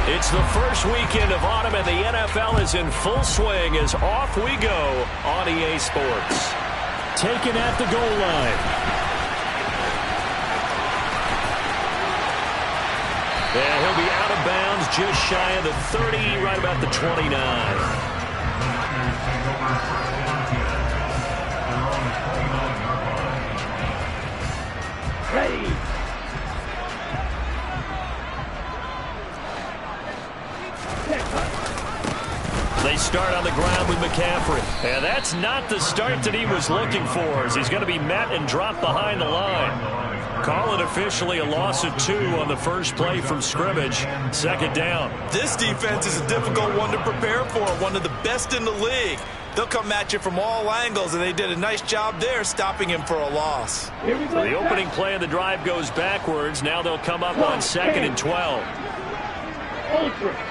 It's the first weekend of autumn, and the NFL is in full swing as off we go on EA Sports. Taken at the goal line. And he'll be out of bounds just shy of the 30, right about the 29. Ready. They start on the ground with McCaffrey. And that's not the start that he was looking for, as he's going to be met and dropped behind the line. Call it officially a loss of 2 on the first play from scrimmage. Second down. This defense is a difficult one to prepare for, one of the best in the league. They'll come at you from all angles, and they did a nice job there stopping him for a loss. So the opening play of the drive goes backwards. Now they'll come up on 2nd and 12.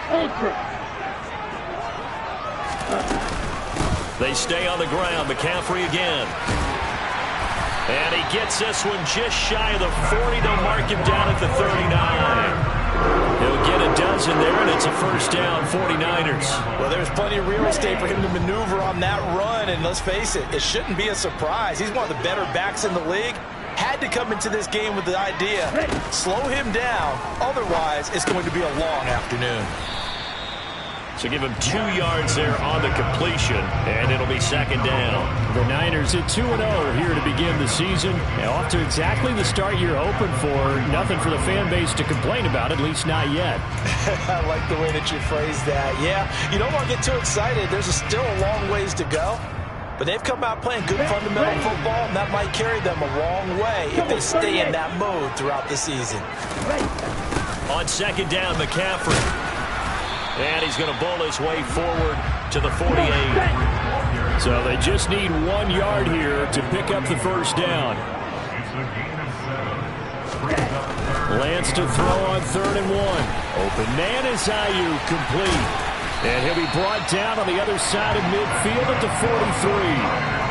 Ultra. They stay on the ground. McCaffrey again. And he gets this one just shy of the 40. They'll mark him down at the 39. He'll get a dozen there, and it's a first down, 49ers. Well, there's plenty of real estate for him to maneuver on that run, and let's face it, it shouldn't be a surprise. He's one of the better backs in the league. Had to come into this game with the idea, slow him down, otherwise it's going to be a long afternoon. So give him 2 yards there on the completion, and it'll be second down. The Niners at 2-0 here to begin the season. And off to exactly the start you're hoping for. Nothing for the fan base to complain about, at least not yet. I like the way that you phrased that. Yeah, you don't want to get too excited. There's still a long ways to go. But they've come out playing good fundamental football, and that might carry them a long way if they stay in that mode throughout the season. On second down, McCaffrey. And he's going to bowl his way forward to the 48. So they just need 1 yard here to pick up the first down. Lance to throw on 3rd and 1. Open man is Ayuk, complete. And he'll be brought down on the other side of midfield at the 43.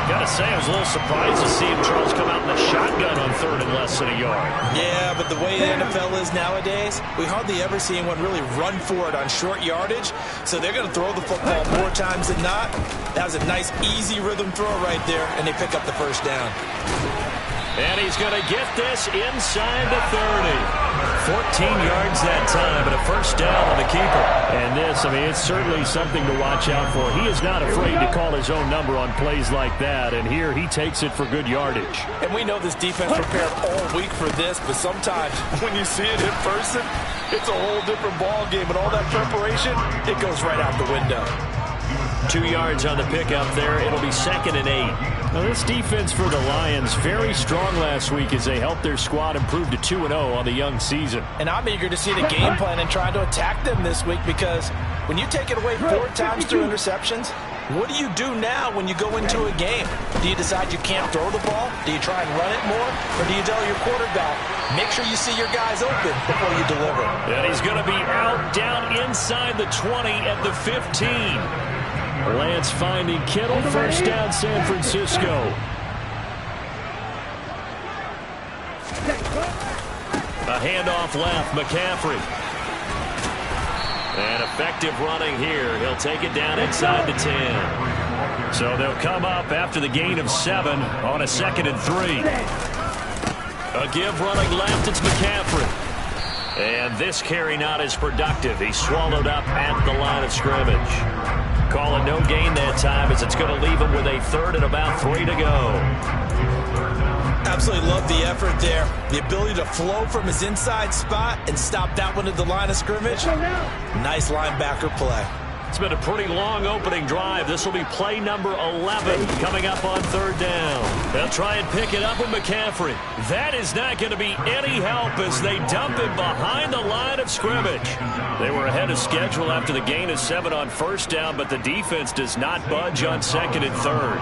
Gotta say, I was a little surprised to see him, Charles, come out in the shotgun on 3rd and less than a yard. Yeah, but the way the NFL is nowadays, we hardly ever see anyone really run for it on short yardage. So they're going to throw the football more times than not. That was a nice, easy rhythm throw right there, and they pick up the first down. And he's going to get this inside the 30. 14 yards that time, but a first down on the keeper. And this, I mean, it's certainly something to watch out for. He is not afraid to call his own number on plays like that, and here he takes it for good yardage. And we know this defense prepared all week for this, but sometimes when you see it in person, it's a whole different ball game, and all that preparation, it goes right out the window. 2 yards on the pickup there. It'll be 2nd and 8. Now, this defense for the Lions, very strong last week as they helped their squad improve to 2-0 on the young season. And I'm eager to see the game plan and trying to attack them this week, because when you take it away 4 times through interceptions, what do you do now when you go into a game? Do you decide you can't throw the ball? Do you try and run it more? Or do you tell your quarterback, make sure you see your guys open before you deliver? And he's going to be out down inside the 20 at the 15. Lance finding Kittle, first down San Francisco. A handoff left, McCaffrey. And effective running here. He'll take it down inside the 10. So they'll come up after the gain of 7 on a 2nd and 3. A give running left, it's McCaffrey. And this carry not as productive. He's swallowed up at the line of scrimmage. Call it no gain that time, as it's going to leave him with a 3rd and about 3 to go. Absolutely love the effort there. The ability to flow from his inside spot and stop that one at the line of scrimmage. Nice linebacker play. It's been a pretty long opening drive. This will be play number 11 coming up on 3rd down. They'll try and pick it up with McCaffrey. That is not going to be any help as they dump him behind the line of scrimmage. They were ahead of schedule after the gain of 7 on first down, but the defense does not budge on 2nd and 3rd.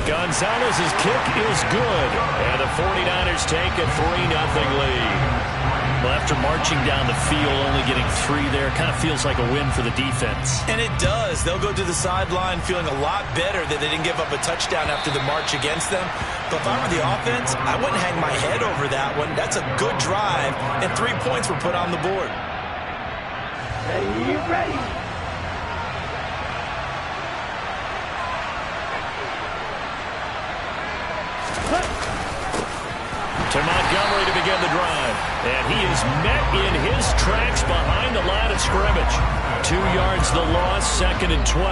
Gonzalez's kick is good, and the 49ers take a 3-0 lead. Well, after marching down the field, only getting 3 there, kind of feels like a win for the defense. And it does. They'll go to the sideline feeling a lot better that they didn't give up a touchdown after the march against them. But if I were the offense, I wouldn't hang my head over that one. That's a good drive, and 3 points were put on the board. Ready, ready. To Montgomery to begin the drive. And he is met in his tracks behind the line of scrimmage. 2 yards the loss, 2nd and 12.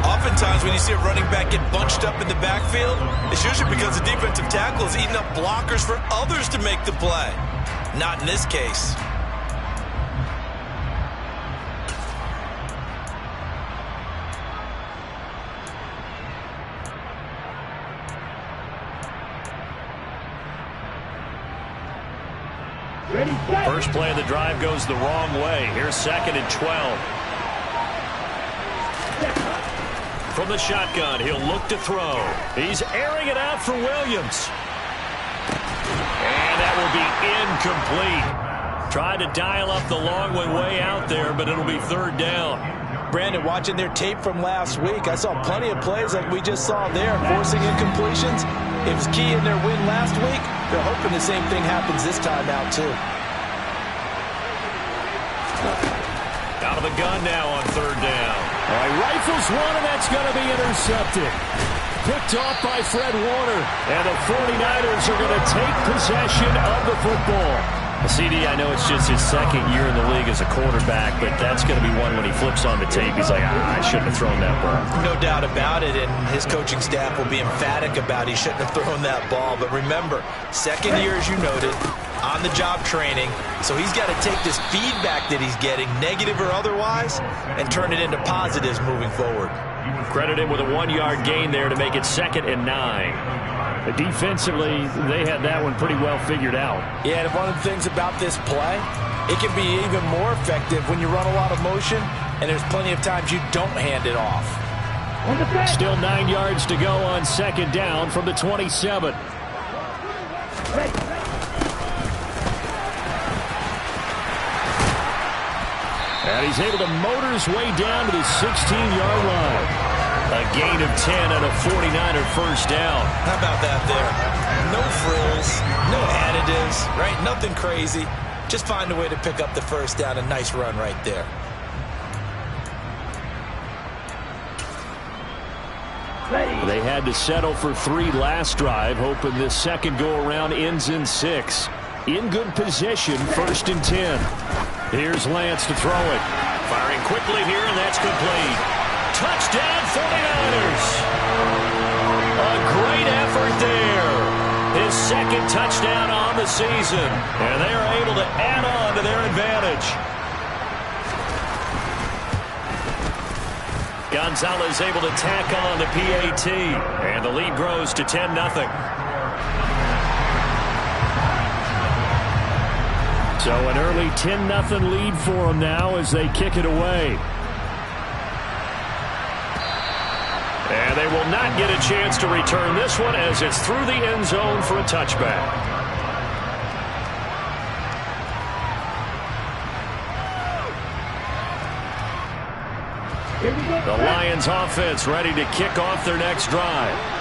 Oftentimes when you see a running back get bunched up in the backfield, it's usually because the defensive tackle is eating up blockers for others to make the play. Not in this case. First play of the drive goes the wrong way. Here's 2nd and 12. From the shotgun, he'll look to throw. He's airing it out for Williams. And that will be incomplete. Tried to dial up the long one way out there, but it'll be 3rd down. Brandon, watching their tape from last week, I saw plenty of plays like we just saw there, forcing incompletions. It was key in their win last week. They're hoping the same thing happens this time out, too. Out of the gun now on 3rd down. All right, rifles one, and that's going to be intercepted. Picked off by Fred Warner. And the 49ers are going to take possession of the football. CD, I know it's just his 2nd year in the league as a quarterback, but that's going to be one when he flips on the tape. He's like, I shouldn't have thrown that ball. No doubt about it, and his coaching staff will be emphatic about he shouldn't have thrown that ball. But remember, 2nd year, as you noted, on-the-job training, so he's got to take this feedback that he's getting, negative or otherwise, and turn it into positives moving forward. Credit him with a 1-yard gain there to make it 2nd and 9. Defensively, they had that one pretty well figured out. Yeah, and one of the things about this play, it can be even more effective when you run a lot of motion, and there's plenty of times you don't hand it off. Still 9 yards to go on 2nd down from the 27. And he's able to motor his way down to the 16-yard line. A gain of 10 and a 49er first down. How about that there? No frills, no additives, right? Nothing crazy. Just find a way to pick up the first down. A nice run right there. They had to settle for 3 last drive, hoping this second go-around ends in 6. In good position, 1st and 10. Here's Lance to throw it. Firing quickly here, and that's complete. Touchdown, 49ers. A great effort there. His 2nd touchdown on the season. And they are able to add on to their advantage. Gonzalez able to tack on the PAT. And the lead grows to 10-0. So an early 10-0 lead for them now as they kick it away. And they will not get a chance to return this one as it's through the end zone for a touchback. The Lions offense ready to kick off their next drive.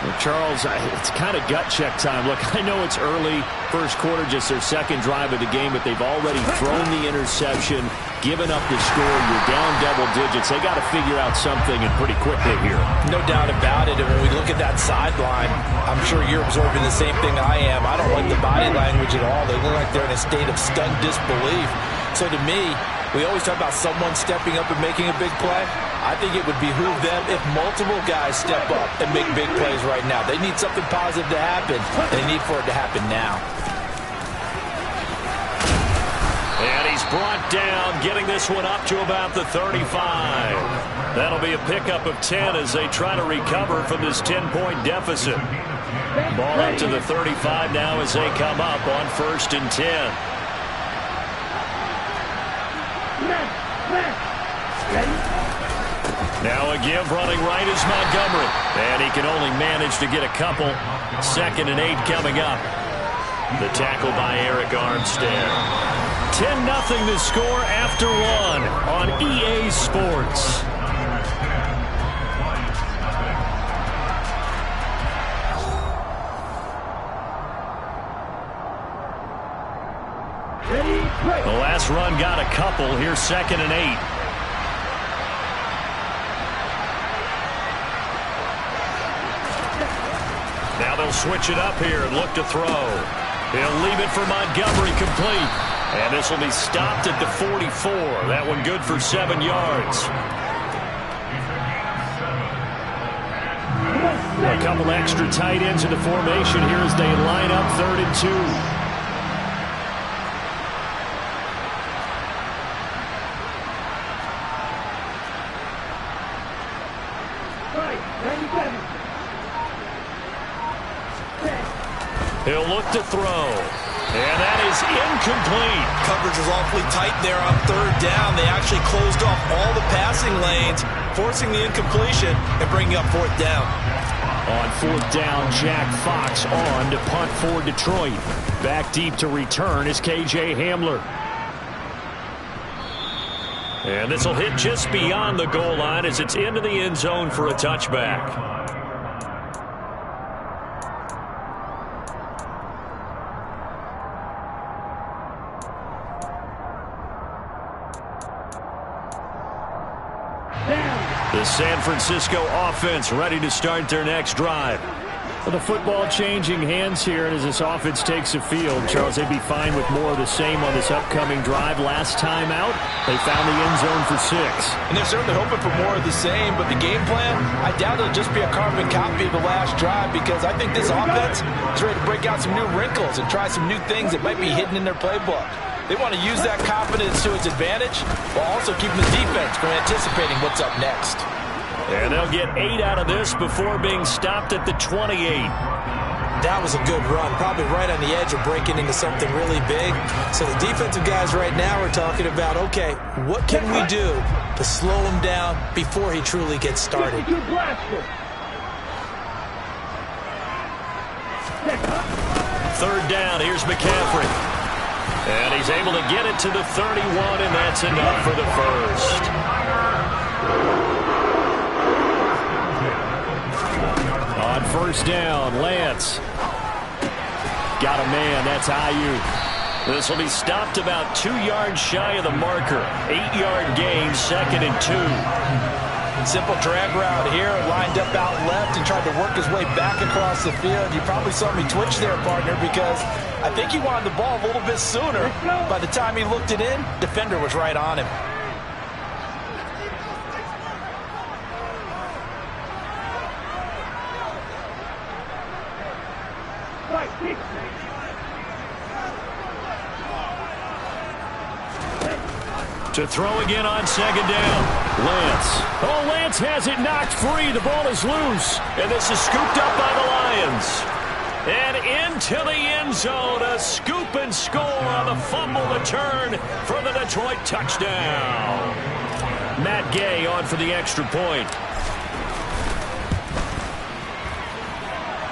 Well, Charles, it's kind of gut check time. Look, I know it's early, first quarter, just their 2nd drive of the game, but they've already thrown the interception, given up the score. You're down double digits. They got to figure out something, and pretty quickly here. No doubt about it. And when we look at that sideline, I'm sure you're observing the same thing I am. I don't like the body language at all. They look like they're in a state of stunned disbelief. So to me, we always talk about someone stepping up and making a big play. I think it would behoove them if multiple guys step up and make big plays right now. They need something positive to happen, and they need for it to happen now. And he's brought down, getting this one up to about the 35. That'll be a pickup of 10 as they try to recover from this 10-point deficit. Ball up to the 35 now as they come up on 1st and 10. Now a give running right is Montgomery. And he can only manage to get a couple. 2nd and 8 coming up. The tackle by Eric Armstead. 10-0 the score after one on EA Sports. The last run got a couple. Here's 2nd and 8. Now they'll switch it up here and look to throw. He'll leave it for Montgomery, complete. And this will be stopped at the 44. That one good for 7 yards. A couple extra tight ends in the formation here as they line up 3rd and 2. He'll look to throw. And that is incomplete. Coverage was awfully tight there on 3rd down. They actually closed off all the passing lanes, forcing the incompletion and bringing up 4th down. On 4th down, Jack Fox on to punt for Detroit. Back deep to return is KJ Hamler. And this will hit just beyond the goal line as it's into the end zone for a touchback. The San Francisco offense ready to start their next drive. Well, the football changing hands here, and as this offense takes the field, Charles, they'd be fine with more of the same on this upcoming drive. Last time out, they found the end zone for 6. And they're certainly hoping for more of the same, but the game plan, I doubt it'll just be a carbon copy of the last drive, because I think this offense is ready to break out some new wrinkles and try some new things that might be hidden in their playbook. They want to use that confidence to its advantage while also keeping the defense from anticipating what's up next. And they'll get 8 out of this before being stopped at the 28. That was a good run, probably right on the edge of breaking into something really big. So the defensive guys right now are talking about, okay, what can we do to slow him down before he truly gets started? 3rd down, here's McCaffrey. And he's able to get it to the 31, and that's enough for the first. On 1st down, Lance. Got a man, that's Ayuk. This will be stopped about 2 yards shy of the marker. 8-yard gain, 2nd and 2. Simple drag route here, lined up out left and tried to work his way back across the field. You probably saw me twitch there, partner, because I think he wanted the ball a little bit sooner. By the time he looked it in, defender was right on him. To throw again on 2nd down. Lance. Oh, Lance has it knocked free. The ball is loose. And this is scooped up by the Lions. And into the end zone. A scoop and score on the fumble return for the Detroit touchdown. Matt Gay on for the extra point.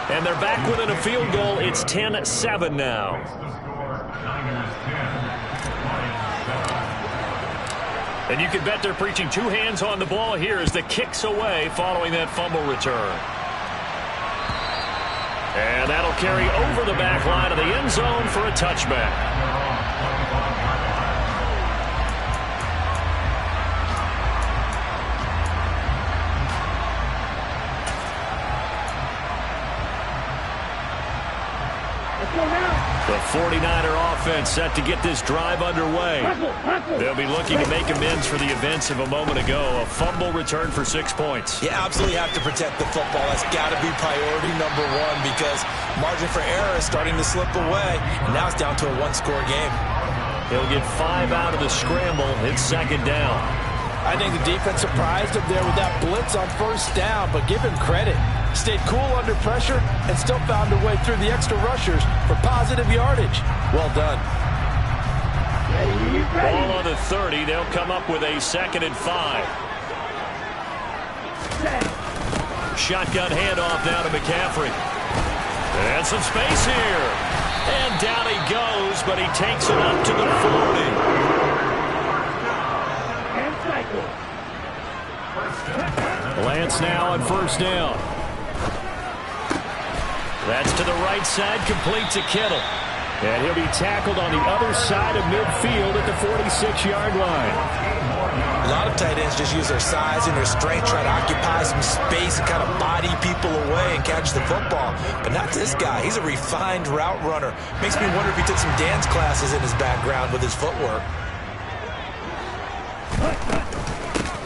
And they're back within a field goal. It's 10-7 now. And you can bet they're preaching 2 hands on the ball here as the kick's away following that fumble return. And that'll carry over the back line of the end zone for a touchback. The 49er offense set to get this drive underway. They'll be looking to make amends for the events of a moment ago. A fumble return for 6 points. You absolutely have to protect the football. That's got to be priority number 1 because margin for error is starting to slip away. And now it's down to a 1-score game. He'll get 5 out of the scramble. It's 2nd down. I think the defense surprised him there with that blitz on 1st down, but give him credit. Stayed cool under pressure and still found a way through the extra rushers for positive yardage. Well done. Ball on the 30. They'll come up with a 2nd and 5. Shotgun handoff now to McCaffrey. And some space here. And down he goes, but he takes it up to the 40. Lance now on first down. That's to the right side, complete to Kittle. And he'll be tackled on the other side of midfield at the 46-yard line. A lot of tight ends just use their size and their strength, try to occupy some space and kind of body people away and catch the football. But not this guy. He's a refined route runner. Makes me wonder if he took some dance classes in his background with his footwork.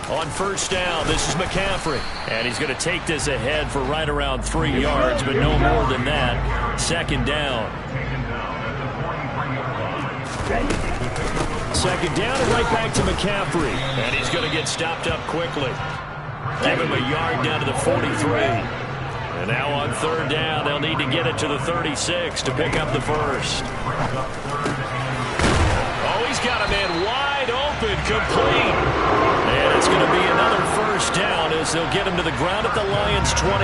On first down, this is McCaffrey. And he's going to take this ahead for right around 3 yards, but no more than that. Second down. Second down and right back to McCaffrey. And he's going to get stopped up quickly. Give him a yard down to the 43. And now on third down, they'll need to get it to the 36 to pick up the first. Oh, he's got a man wide open, complete. And it's going to be another first down as they'll get him to the ground at the Lions' 28.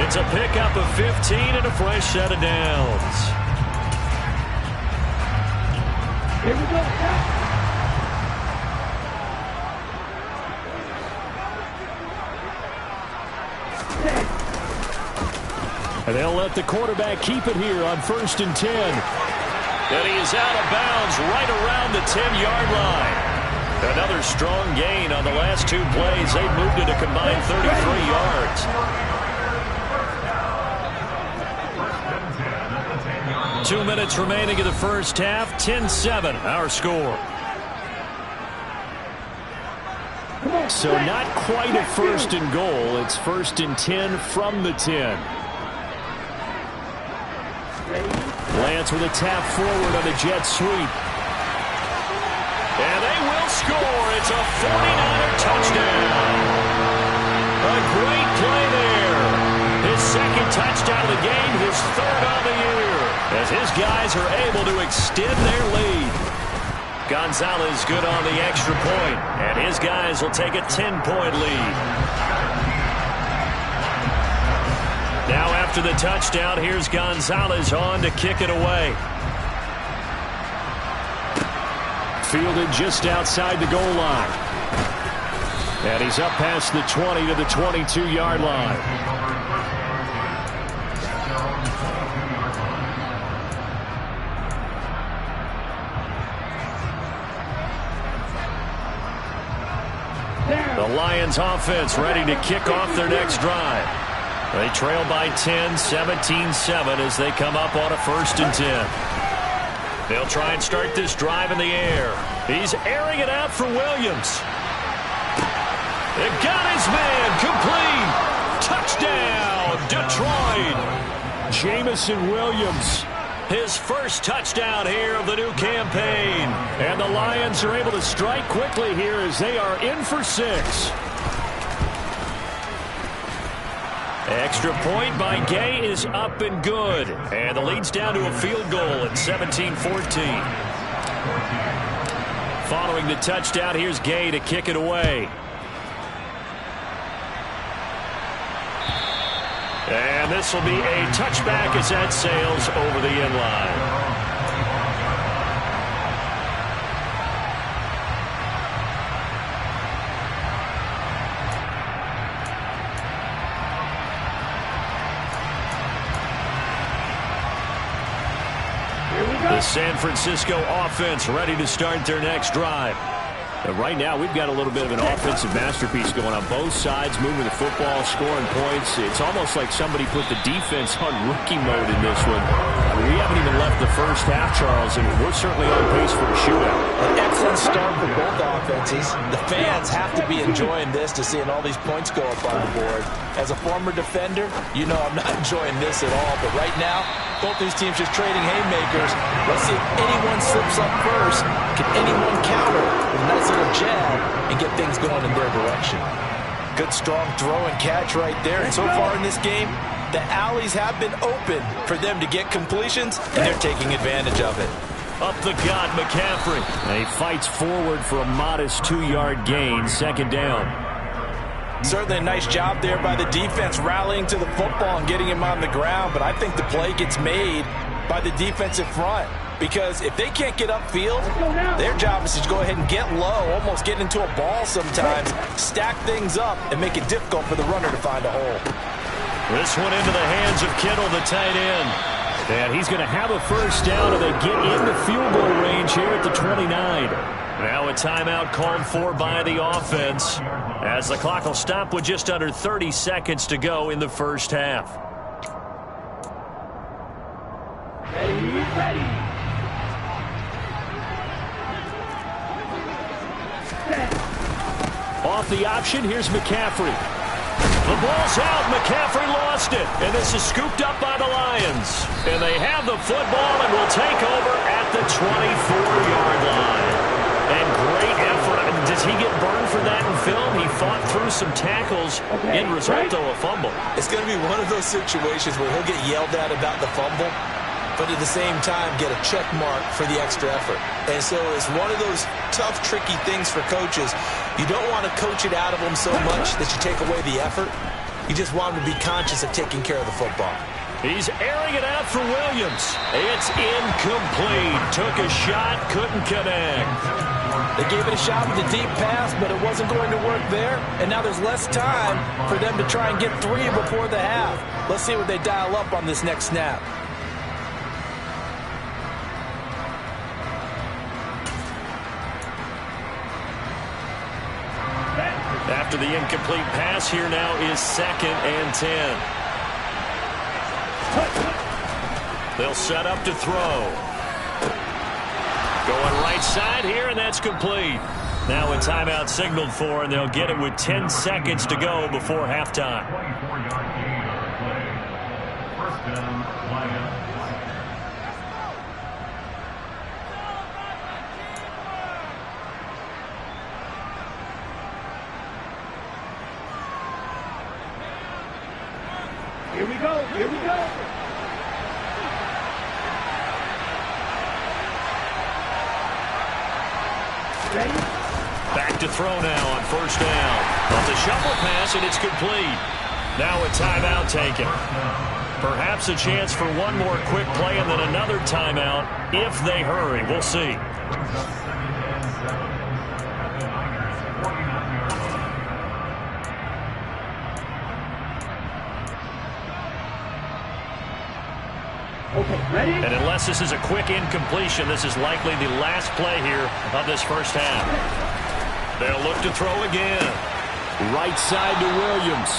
It's a pickup of 15 and a fresh set of downs. Here we go. And they'll let the quarterback keep it here on 1st and 10. And he is out of bounds right around the 10-yard line. Another strong gain on the last 2 plays. They moved it a combined 33 yards. 2 minutes remaining in the first half. 10-7, our score. So not quite a 1st and goal. It's 1st and 10 from the 10. Lance with a tap forward on the jet sweep. And they will score. It's a 49er touchdown. A great play there. His second touchdown of the game, his 3rd on the year, as his guys are able to extend their lead. Gonzalez good on the extra point, and his guys will take a 10-point lead. Now after the touchdown, here's Gonzalez on to kick it away. Fielded just outside the goal line. And he's up past the 20 to the 22-yard line. The Lions offense ready to kick off their next drive. They trail by 10, 17-7 as they come up on a 1st and 10. They'll try and start this drive in the air. He's airing it out for Williams. It got his man complete. Touchdown, Detroit. Jamison Williams, his first touchdown here of the new campaign. And the Lions are able to strike quickly here as they are in for 6. Extra point by Gay is up and good. And the lead's down to a field goal at 17-14. Following the touchdown, here's Gay to kick it away. And this will be a touchback as that sails over the end line. The San Francisco offense ready to start their next drive. And right now, we've got a little bit of an offensive masterpiece going on both sides, moving the football, scoring points. It's almost like somebody put the defense on rookie mode in this one. I mean, we haven't even left the first half, Charles, and we're certainly on pace for a shootout. An excellent start for both offenses. The fans have to be enjoying this to seeing all these points go up on the board. As a former defender, you know I'm not enjoying this at all. But right now, both these teams just trading haymakers. Let's see if anyone slips up first. Can anyone counter with a nice little jab and get things going in their direction? Good strong throw and catch right there. And so far in this game, the alleys have been open for them to get completions, and they're taking advantage of it. Up the gut, McCaffrey. And he fights forward for a modest 2-yard gain, second down. Certainly a nice job there by the defense rallying to the football and getting him on the ground, but I think the play gets made by the defensive front. Because if they can't get upfield, their job is to go ahead and get low, almost get into a ball sometimes, stack things up, and make it difficult for the runner to find a hole. This one into the hands of Kittle, the tight end. And he's going to have a first down, and they get into field goal range here at the 29. Now a timeout called for by the offense, as the clock will stop with just under 30 seconds to go in the first half. Ready. Off the option, here's McCaffrey. The ball's out. McCaffrey lost it. And this is scooped up by the Lions. And they have the football and will take over at the 24-yard line. And great effort. Does he get burned for that in film? He fought through some tackles. In result, though, a fumble. It's going to be one of those situations where he'll get yelled at about the fumble, but at the same time get a check mark for the extra effort. And so it's one of those tough, tricky things for coaches. You don't want to coach it out of them so much that you take away the effort. You just want them to be conscious of taking care of the football. He's airing it out for Williams. It's incomplete. Took a shot, couldn't connect. They gave it a shot with a deep pass, but it wasn't going to work there. And now there's less time for them to try and get three before the half. Let's see what they dial up on this next snap. After the incomplete pass, here now is 2nd and 10. They'll set up to throw. Going right side here, and that's complete. Now a timeout signaled for, and they'll get it with 10 seconds to go before halftime. Here we go. Ready? Back to throw now on first down. On the shuffle pass, and it's complete. Now a timeout taken. Perhaps a chance for one more quick play and then another timeout if they hurry. We'll see. Okay, ready? And unless this is a quick incompletion, this is likely the last play here of this first half. They'll look to throw again. Right side to Williams.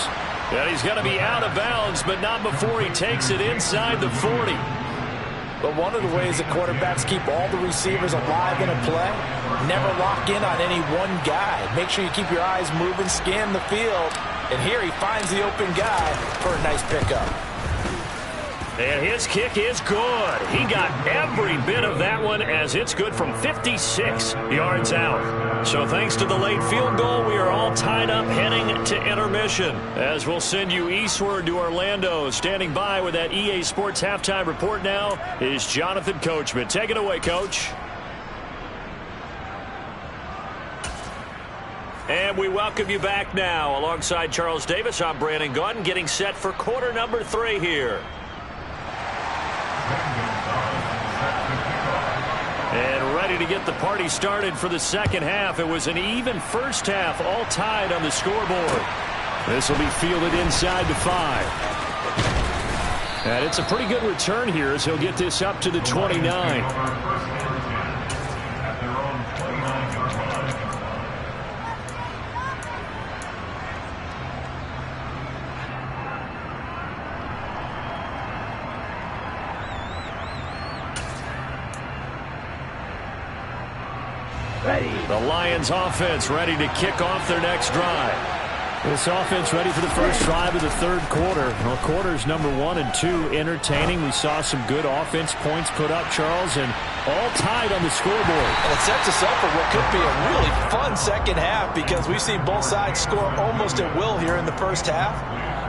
And he's going to be out of bounds, but not before he takes it inside the 40. But one of the ways that quarterbacks keep all the receivers alive in a play, never lock in on any one guy. Make sure you keep your eyes moving, scan the field. And here he finds the open guy for a nice pickup. And his kick is good. He got every bit of that one as it's good from 56 yards out. So thanks to the late field goal, we are all tied up heading to intermission. As we'll send you eastward to Orlando. Standing by with that EA Sports Halftime Report now is Jonathan Coachman. Take it away, Coach. And we welcome you back now. Alongside Charles Davis, I'm Brandon Gaudin, getting set for quarter number 3 here. And ready to get the party started for the second half. It was an even first half, all tied on the scoreboard. This will be fielded inside the 5. And it's a pretty good return here as he'll get this up to the 29. The Lions offense ready to kick off their next drive. This offense ready for the first drive of the third quarter. Well, quarters number 1 and 2 entertaining. We saw some good offense points put up, Charles, and all tied on the scoreboard. And it sets us up for what could be a really fun second half because we've seen both sides score almost at will here in the first half.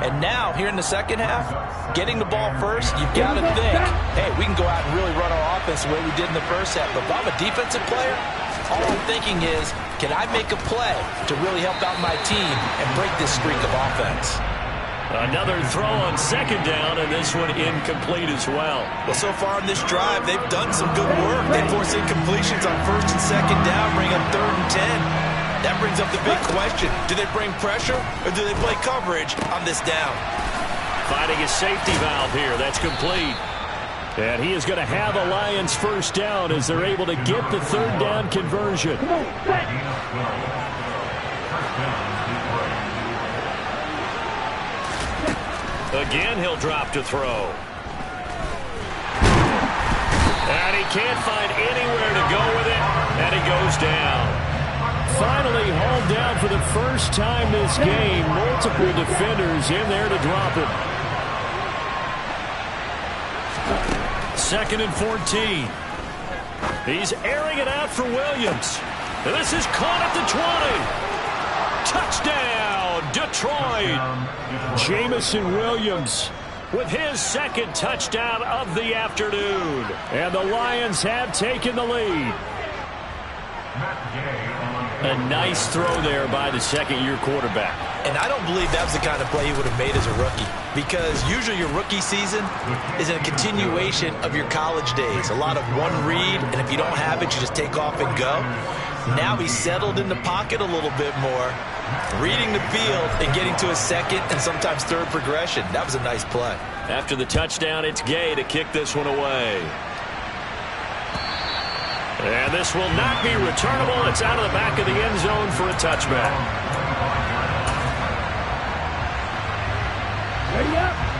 And now, here in the second half, getting the ball first, you've got to think, hey, we can go out and really run our offense the way we did in the first half. But if I'm a defensive player, all I'm thinking is, can I make a play to really help out my team and break this streak of offense? Another throw on second down, and this one incomplete as well. Well, so far on this drive, they've done some good work. They force incompletions on first and second down, bring up 3rd and 10. That brings up the big question. Do they bring pressure, or do they play coverage on this down? Finding a safety valve here. That's complete. And he is going to have a Lions first down as they're able to get the 3rd down conversion. Again, he'll drop to throw. And he can't find anywhere to go with it, and he goes down. Finally hauled down for the first time this game. Multiple defenders in there to drop him. 2nd and 14. He's airing it out for Williams. And this is caught at the 20. Touchdown, Detroit. Jamison Williams with his 2nd touchdown of the afternoon. And the Lions have taken the lead. A nice throw there by the second-year quarterback. And I don't believe that was the kind of play he would have made as a rookie, because usually your rookie season is a continuation of your college days. A lot of one read, and if you don't have it, you just take off and go. Now he's settled in the pocket a little bit more, reading the field and getting to his 2nd and sometimes 3rd progression. That was a nice play. After the touchdown, it's Gay to kick this one away. And this will not be returnable. It's out of the back of the end zone for a touchback.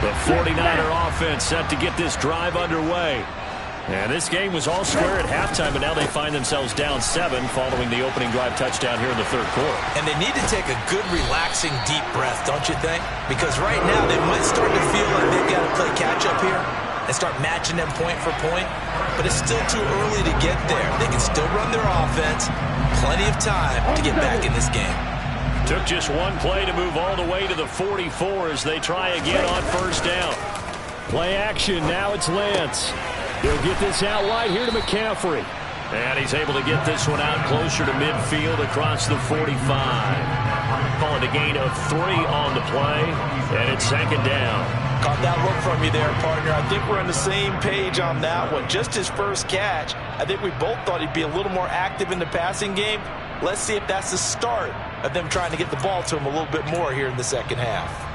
The 49er offense set to get this drive underway. And this game was all square at halftime, but now they find themselves down 7 following the opening drive touchdown here in the 3rd quarter. And they need to take a good, relaxing, deep breath, don't you think? Because right now they might start to feel like they've got to play catch-up here and start matching them point for point. But it's still too early to get there. They can still run their offense. Plenty of time to get back in this game. Took just one play to move all the way to the 44 as they try again on first down. Play action. Now it's Lance. He'll get this out wide here to McCaffrey. And he's able to get this one out closer to midfield across the 45. Call it a gain of 3 on the play, and it's 2nd down. Caught that look from you there, partner. I think we're on the same page on that one. Just his first catch. I think we both thought he'd be a little more active in the passing game. Let's see if that's the start of them trying to get the ball to him a little bit more here in the second half.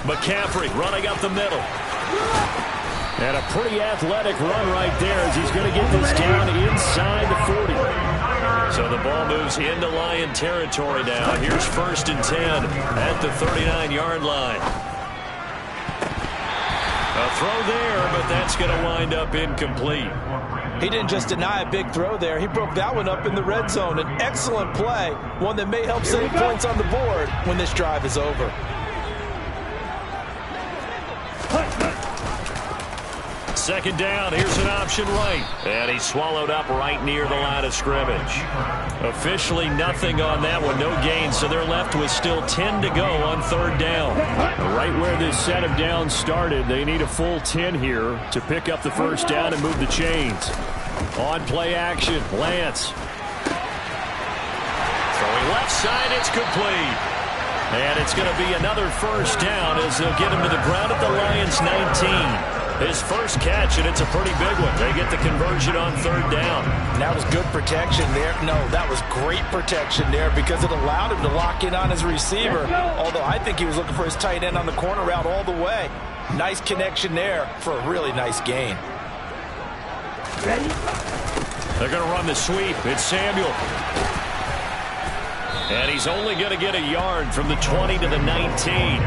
McCaffrey running up the middle. And a pretty athletic run right there as he's going to get this down inside the 40. So the ball moves into Lion territory now. Here's 1st and 10 at the 39-yard line. A throw there, but that's going to wind up incomplete. He didn't just deny a big throw there. He broke that one up in the red zone. An excellent play, one that may help save points on the board when this drive is over. Second down, here's an option right. And he swallowed up right near the line of scrimmage. Officially nothing on that one, no gain, so they're left with still 10 to go on 3rd down. Right where this set of downs started, they need a full 10 here to pick up the first down and move the chains. On play action, Lance. Throwing left side, it's complete. And it's going to be another first down as they'll get him to the ground at the Lions 19. His first catch, and it's a pretty big one. They get the conversion on 3rd down. And that was good protection there. No, that was great protection there because it allowed him to lock in on his receiver, although I think he was looking for his tight end on the corner route all the way. Nice connection there for a really nice gain. Ready? They're going to run the sweep. It's Samuel. And he's only going to get a yard from the 20 to the 19.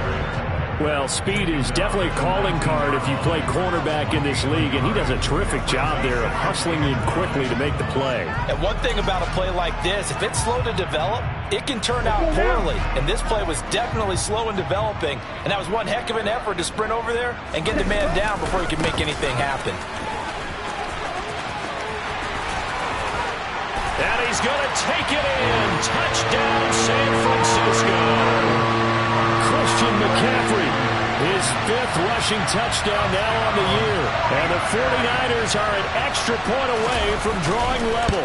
Well, speed is definitely a calling card if you play cornerback in this league, and he does a terrific job there of hustling in quickly to make the play. And one thing about a play like this, if it's slow to develop, it can turn out poorly. And this play was definitely slow in developing, and that was one heck of an effort to sprint over there and get the man down before he could make anything happen. And he's going to take it in. Touchdown, San Francisco. Christian McCaffrey His 5th rushing touchdown now on the year. And the 49ers are an extra point away from drawing level.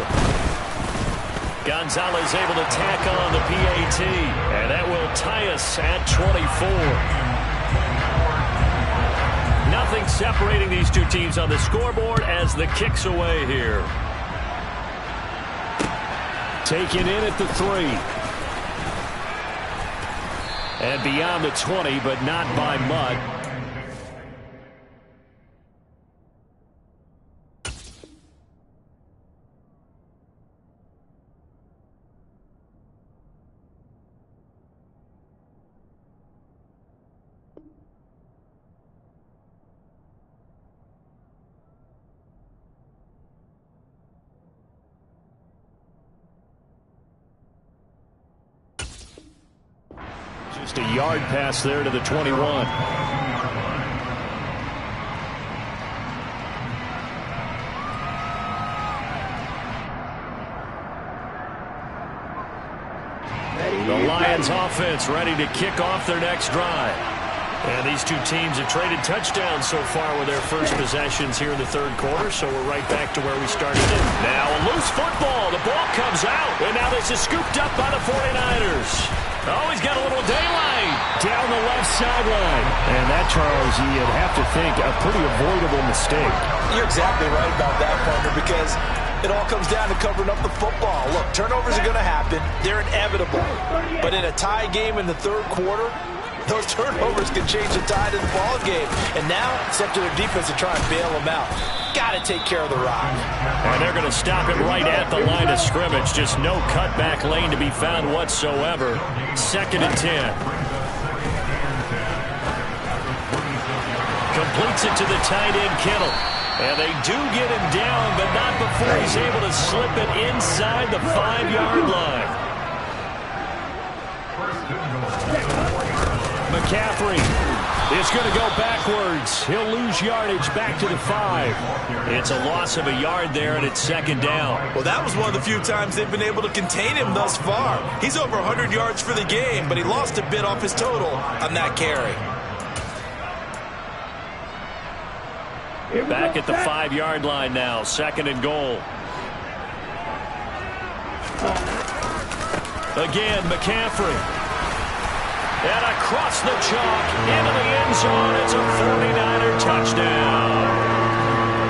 Gonzalez able to tack on the PAT. And that will tie us at 24. Nothing separating these two teams on the scoreboard as the kick's away here. Taken in at the 3. And beyond the 20, but not by much. Just a yard pass there to the 21. The Lions offense ready to kick off their next drive. And these two teams have traded touchdowns so far with their first possessions here in the third quarter, so we're right back to where we started in. Now a loose football. The ball comes out, and now this is scooped up by the 49ers. Oh, he's got a little daylight Down the left sideline. And that, Charles, you'd have to think a pretty avoidable mistake. You're exactly right about that, partner, because it all comes down to covering up the football. Look, turnovers are going to happen. They're inevitable. But in a tie game in the third quarter, those turnovers can change the tide of the ball game. And now it's up to their defense to try and bail them out. Got to take care of the rock. And they're going to stop it right at the line of scrimmage. Just no cutback lane to be found whatsoever. 2nd and 10. Completes it to the tight end, Kittle. And they do get him down, but not before he's able to slip it inside the 5-yard line. McCaffrey is going to go backwards. He'll lose yardage back to the 5. It's a loss of a yard there, and it's 2nd down. Well, that was one of the few times they've been able to contain him thus far. He's over 100 yards for the game, but he lost a bit off his total on that carry. Back at the 5-yard line now, 2nd and goal. Again, McCaffrey. And across the chalk, into the end zone, it's a 49er touchdown.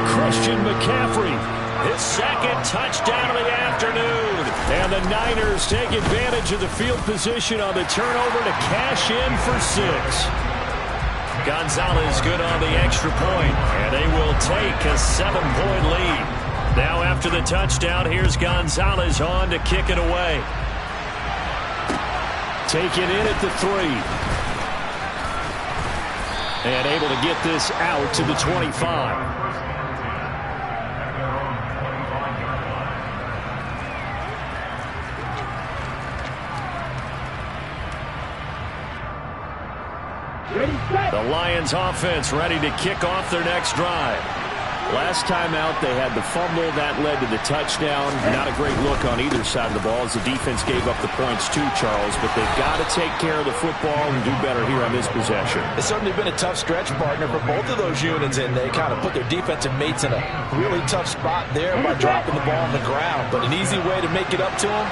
Christian McCaffrey, his 2nd touchdown of the afternoon. And the Niners take advantage of the field position on the turnover to cash in for 6. Gonzalez good on the extra point, and they will take a 7-point lead. Now after the touchdown, here's Gonzalez on to kick it away. Taken in at the 3. And able to get this out to the 25. The Lions offense ready to kick off their next drive. Last time out, they had the fumble. That led to the touchdown. Not a great look on either side of the ball as the defense gave up the points too, Charles. But they've got to take care of the football and do better here on this possession. It's certainly been a tough stretch, partner, for both of those units, and they kind of put their defensive mates in a really tough spot there by dropping the ball on the ground. But an easy way to make it up to them,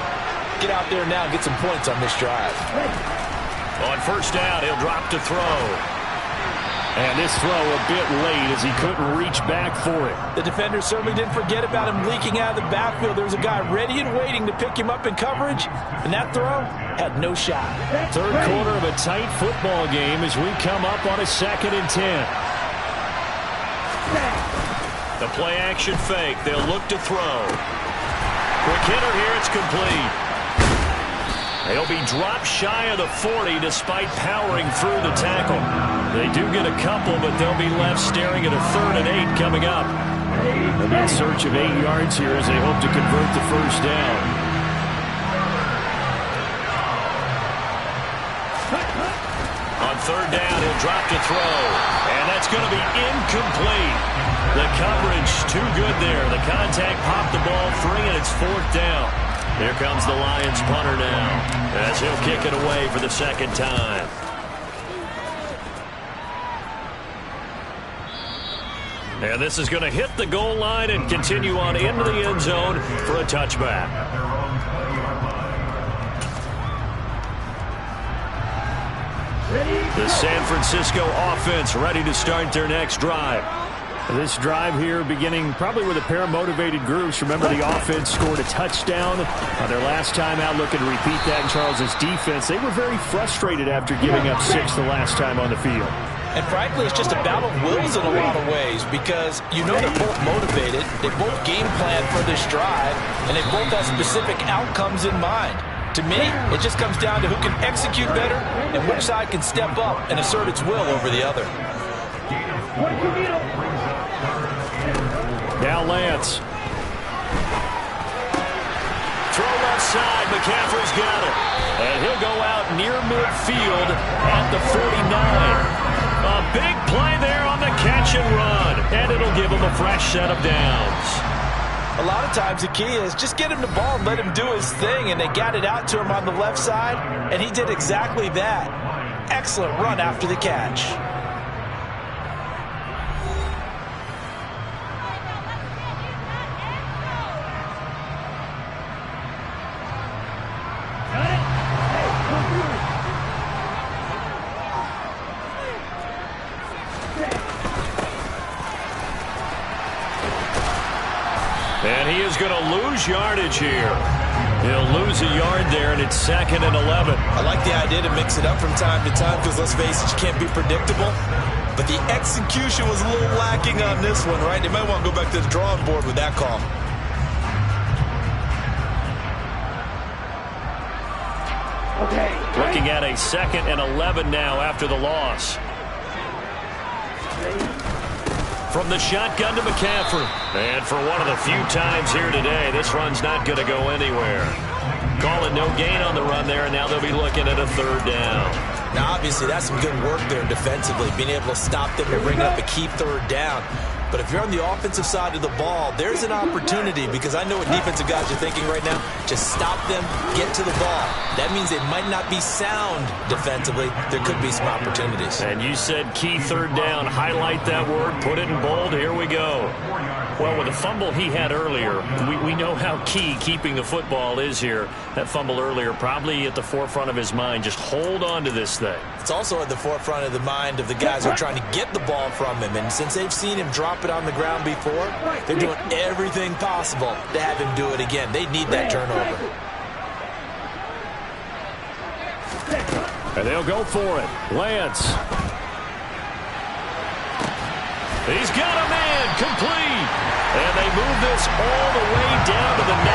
get out there now and get some points on this drive. On 1st down, he'll drop to throw. And this throw a bit late as he couldn't reach back for it. The defender certainly didn't forget about him leaking out of the backfield. There was a guy ready and waiting to pick him up in coverage, and that throw had no shot. Third quarter of a tight football game as we come up on a 2nd and 10. The play action fake. They'll look to throw. Quick hitter here. It's complete. They'll be dropped shy of the 40 despite powering through the tackle. They do get a couple, but they'll be left staring at a 3rd and 8 coming up. They'll be in search of 8 yards here as they hope to convert the 1st down. On 3rd down, he'll drop to throw. And that's going to be incomplete. The coverage too good there. The contact popped the ball free, and it's 4th down. Here comes the Lions punter now as he'll kick it away for the 2nd time. And this is going to hit the goal line and continue on into the end zone for a touchback. The San Francisco offense ready to start their next drive. This drive here beginning probably with a pair of motivated groups. Remember, the offense scored a touchdown their last time out. Looking to repeat that in Charles' defense. They were very frustrated after giving up 6 the last time on the field. And frankly, it's just a battle of wills in a lot of ways because you know they're both motivated. They both game plan for this drive, and they both have specific outcomes in mind. To me, it just comes down to who can execute better and which side can step up and assert its will over the other. Now Lance. Throw left side. McCaffrey's got it. And he'll go out near midfield at the 49. A big play there on the catch and run. And it'll give him a fresh set of downs. A lot of times the key is just get him the ball and let him do his thing. And they got it out to him on the left side. And he did exactly that. Excellent run after the catch. And he is going to lose yardage here. He'll lose a yard there, and it's 2nd and 11. I like the idea to mix it up from time to time because, let's face it, you can't be predictable. But the execution was a little lacking on this one, right? They might want to go back to the drawing board with that call. Okay. Looking at a 2nd and 11 now after the loss. From the shotgun to McCaffrey. And for one of the few times here today, this run's not going to go anywhere. Calling no gain on the run there, and now they'll be looking at a 3rd down. Now, obviously, that's some good work there defensively, being able to stop them and bring up a key 3rd down. But if you're on the offensive side of the ball, there's an opportunity because I know what defensive guys are thinking right now. Just stop them, get to the ball. That means they might not be sound defensively. There could be some opportunities. And you said key 3rd down. Highlight that word. Put it in bold. Here we go. Well, with the fumble he had earlier, we know how key keeping the football is here. That fumble earlier probably at the forefront of his mind. Just hold on to this thing. It's also at the forefront of the mind of the guys who are trying to get the ball from him. And since they've seen him drop it on the ground before, they're doing everything possible to have him do it again. They need that turnover. And they'll go for it. Lance. He's got a man complete. And they move this all the way down to the 9.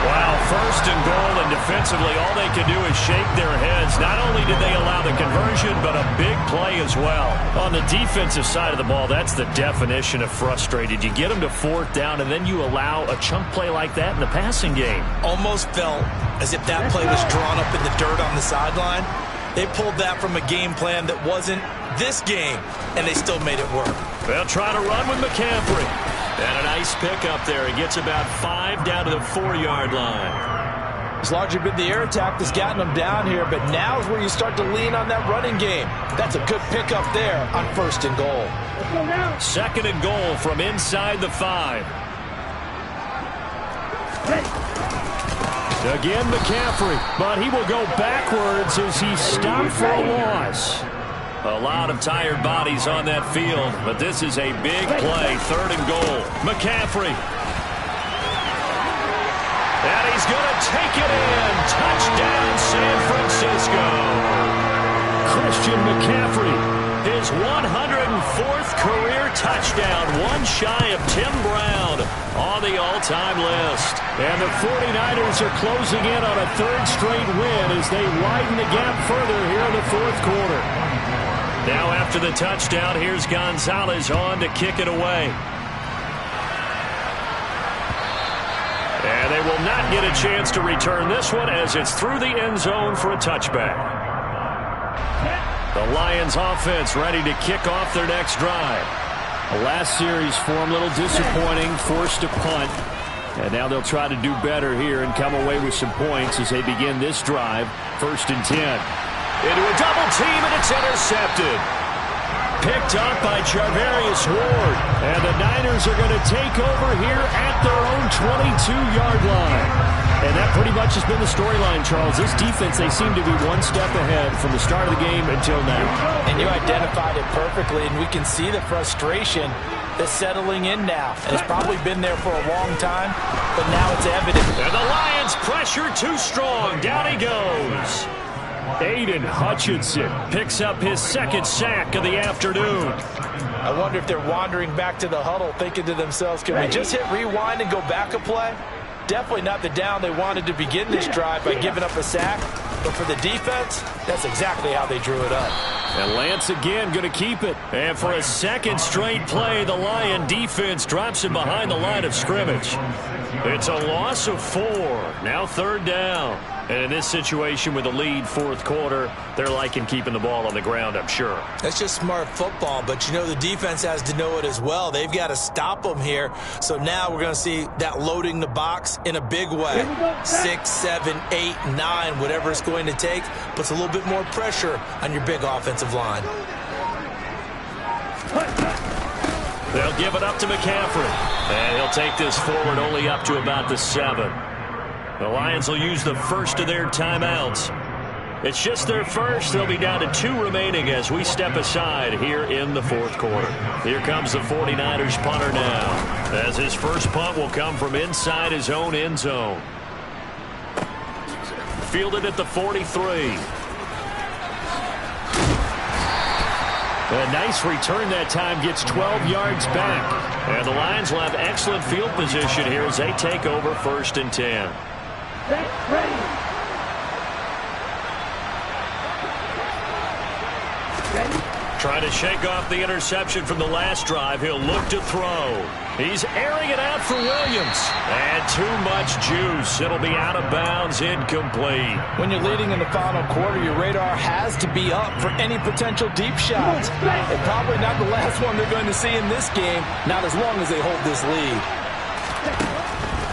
Wow, 1st and goal, and defensively all they can do is shake their heads. Not only did they allow the conversion, but a big play as well. On the defensive side of the ball, that's the definition of frustrated. You get them to 4th down, and then you allow a chunk play like that in the passing game. Almost felt as if that play was drawn up in the dirt on the sideline. They pulled that from a game plan that wasn't this game, and they still made it work. They'll try to run with McCaffrey. And a nice pickup there. He gets about 5 down to the 4-yard line. It's largely been the air attack that's gotten them down here, but now is where you start to lean on that running game. That's a good pickup there on 1st and goal. 2nd and goal from inside the 5. Again, McCaffrey, but he will go backwards as he stopped for a loss. A lot of tired bodies on that field, but this is a big play. 3rd and goal. McCaffrey. And he's going to take it in. Touchdown, San Francisco. Christian McCaffrey. His 104th career touchdown, one shy of Tim Brown on the all-time list. And the 49ers are closing in on a 3rd straight win as they widen the gap further here in the 4th quarter. Now after the touchdown, here's Gonzalez on to kick it away. And they will not get a chance to return this one as it's through the end zone for a touchback. The Lions offense ready to kick off their next drive. The last series for them a little disappointing, forced to punt. And now they'll try to do better here and come away with some points as they begin this drive. 1st and 10. Into a double team, and it's intercepted. picked up by Charvarius Ward. And the Niners are going to take over here at their own 22-yard line. And that pretty much has been the storyline, Charles. This defense, they seem to be one step ahead from the start of the game until now. And you identified it perfectly, and we can see the frustration that's settling in now. And it's probably been there for a long time, but now it's evident. And the Lions pressure too strong. Down he goes. Aiden Hutchinson picks up his second sack of the afternoon. I wonder if they're wandering back to the huddle thinking to themselves, can we just hit rewind and go back a play? Definitely not the down they wanted to begin this drive by giving up a sack. But for the defense, that's exactly how they drew it up. And Lance again going to keep it. And for a second straight play, the Lion defense drops him behind the line of scrimmage. It's a loss of 4. Now third down. And in this situation with the lead fourth quarter, they're liking keeping the ball on the ground, I'm sure. That's just smart football, but you know the defense has to know it as well. They've got to stop them here. So now we're going to see that loading the box in a big way. 6, 7, 8, 9, whatever it's going to take, puts a little bit more pressure on your big offensive line. They'll give it up to McCaffrey. And he'll take this forward only up to about the 7. The Lions will use the first of their timeouts. It's just their first. They'll be down to 2 remaining as we step aside here in the fourth quarter. Here comes the 49ers punter now, as his first punt will come from inside his own end zone. Fielded at the 43. A nice return that time, gets 12 yards back. And the Lions will have excellent field position here as they take over first and 10. Trying to shake off the interception from the last drive. He'll look to throw. He's airing it out for Williams. And too much juice. It'll be out of bounds, incomplete. When you're leading in the final quarter, your radar has to be up for any potential deep shots. And probably not the last one they're going to see in this game, not as long as they hold this lead.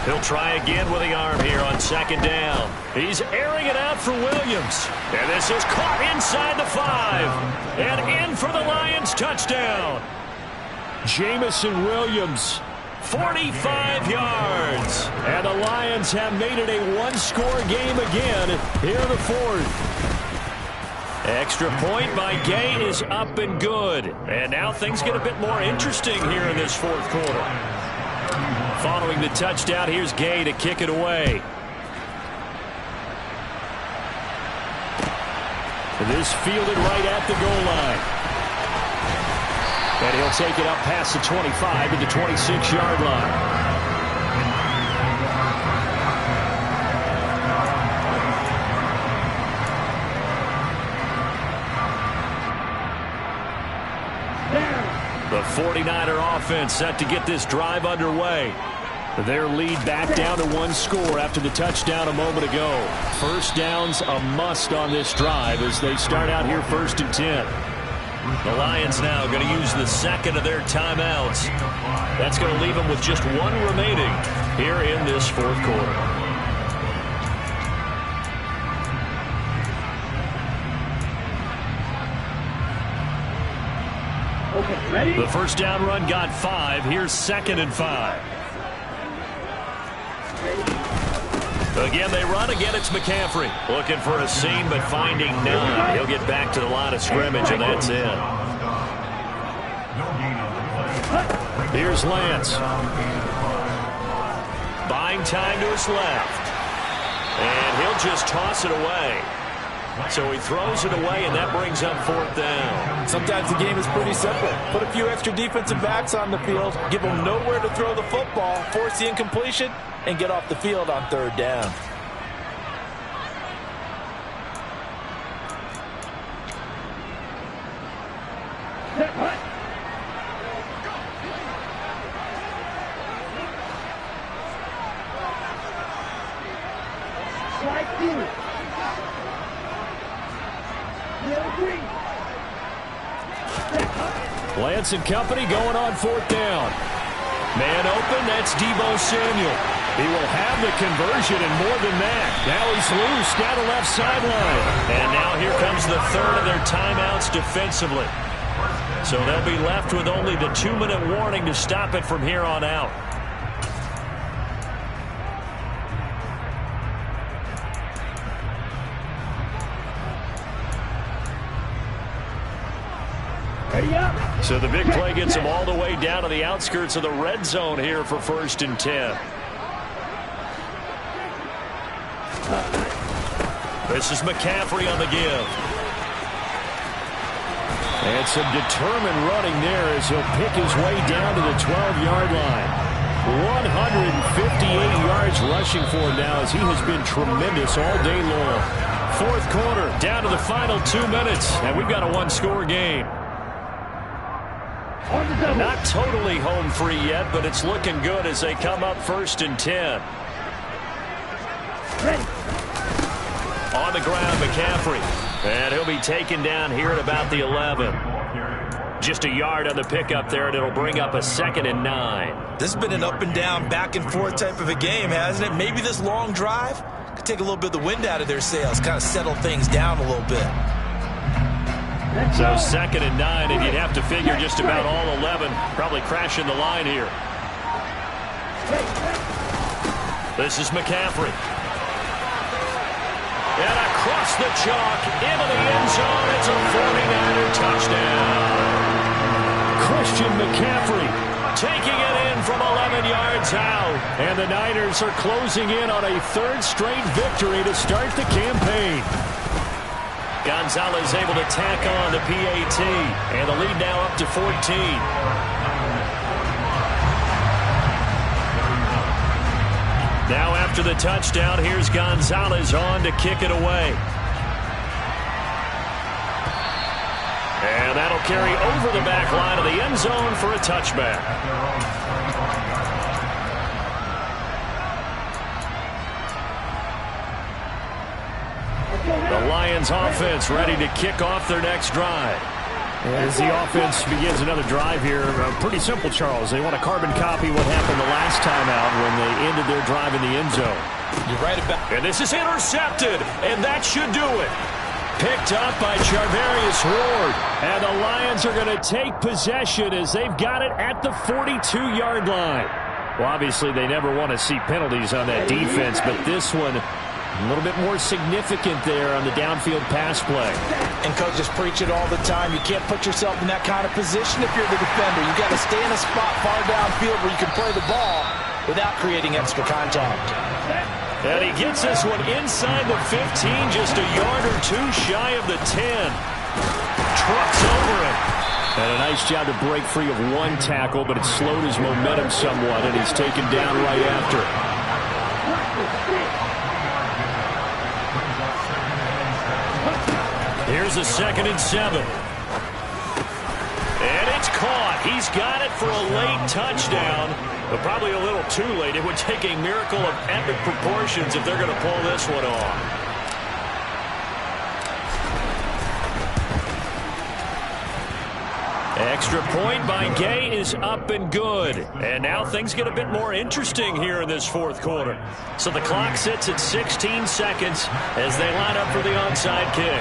He'll try again with the arm here on second down. He's airing it out for Williams. And this is caught inside the 5. And in for the Lions touchdown. Jamison Williams, 45 yards. And the Lions have made it a one-score game again here in the fourth. Extra point by Gay is up and good. And now things get a bit more interesting here in this fourth quarter. Following the touchdown, here's Gay to kick it away. This fielded right at the goal line. And he'll take it up past the 25 to the 26-yard line. The 49er offense set to get this drive underway. Their lead back down to 1 score after the touchdown a moment ago. First down's a must on this drive as they start out here first and 10. The Lions now going to use the second of their timeouts. That's going to leave them with just 1 remaining here in this fourth quarter. Okay, ready? The first down run got 5. Here's second and 5. Again, they run. Again, it's McCaffrey. Looking for a seam, but finding none. He'll get back to the line of scrimmage, and that's it. Here's Lance. Buying time to his left. And he'll just toss it away. So he throws it away, and that brings up fourth down. Sometimes the game is pretty simple. Put a few extra defensive backs on the field, give them nowhere to throw the football, force the incompletion, and get off the field on third down. Lance and company going on fourth down. Man open, that's Deebo Samuel. He will have the conversion and more than that. Now he's loose down the left sideline. And now here comes the third of their timeouts defensively. So they'll be left with only the 2-minute warning to stop it from here on out. So the big play gets them all the way down to the outskirts of the red zone here for 1st and 10. This is McCaffrey on the give. And some determined running there as he'll pick his way down to the 12-yard line. 158 yards rushing for him now as he has been tremendous all day long. 4th quarter, down to the final 2 minutes, and we've got a one-score game. Not totally home free yet, but it's looking good as they come up 1st and 10. On the ground, McCaffrey. And he'll be taken down here at about the 11. Just a yard on the pickup there, and it'll bring up a 2nd and 9. This has been an up and down, back and forth type of a game, hasn't it? Maybe this long drive could take a little bit of the wind out of their sails, kind of settle things down a little bit. So 2nd and 9, and you'd have to figure just about all 11 probably crashing the line here. This is McCaffrey. And across the chalk, into the end zone, it's a 49er touchdown. Christian McCaffrey taking it in from 11 yards out. And the Niners are closing in on a 3rd straight victory to start the campaign. Gonzalez able to tack on the PAT, and the lead now up to 14. Now after the touchdown, here's Gonzalez on to kick it away. And that'll carry over the back line of the end zone for a touchback. The Lions offense ready to kick off their next drive. As the offense begins another drive here, pretty simple, Charles. They want to carbon copy what happened the last time out when they ended their drive in the end zone. You're right about And this is intercepted, and that should do it. Picked up by Charvarius Ward. And the Lions are going to take possession as they've got it at the 42-yard line. Well, obviously, they never want to see penalties on that defense, but this one a little bit more significant there on the downfield pass play. And coaches preach it all the time. You can't put yourself in that kind of position if you're the defender. You've got to stay in a spot far downfield where you can play the ball without creating extra contact. And he gets this one inside the 15, just a yard or two shy of the 10. Trucks over it. And a nice job to break free of one tackle, but it slowed his momentum somewhat, and he's taken down right after. Here's a 2nd and 7. And it's caught. He's got it for a late touchdown, but probably a little too late. It would take a miracle of epic proportions if they're going to pull this one off. Extra point by Gay is up and good. And now things get a bit more interesting here in this 4th quarter. So the clock sits at 16 seconds as they line up for the onside kick.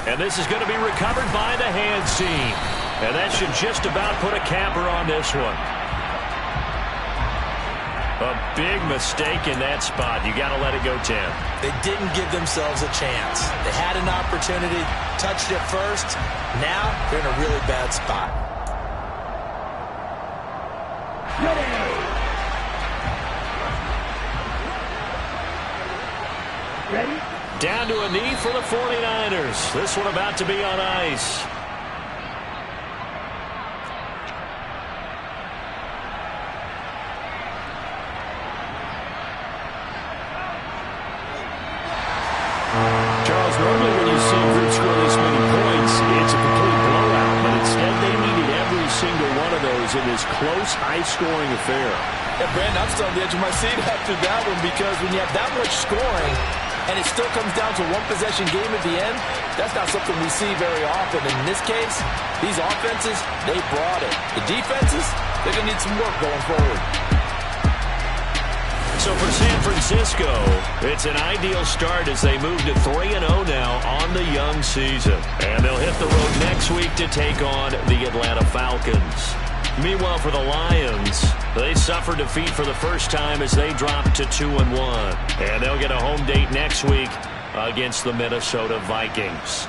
And this is going to be recovered by the hands team. And that should just about put a capper on this one. A big mistake in that spot. You got to let it go, Tim. They didn't give themselves a chance. They had an opportunity, touched it first. Now they're in a really bad spot. Ready? Down to a knee for the 49ers. This one about to be on ice. Charles, normally when you see a group score this many points, it's a complete blowout, but instead they needed every single one of those in this close, high-scoring affair. Yeah, Brandon, I'm still on the edge of my seat after that one because when you have that much scoring and it still comes down to one-possession game at the end, that's not something we see very often. In this case, these offenses, they brought it. The defenses, they're going to need some work going forward. So for San Francisco, it's an ideal start as they move to 3-0 now on the young season. And they'll hit the road next week to take on the Atlanta Falcons. Meanwhile, for the Lions, they suffered defeat for the first time as they dropped to 2-1. And they'll get a home date next week against the Minnesota Vikings.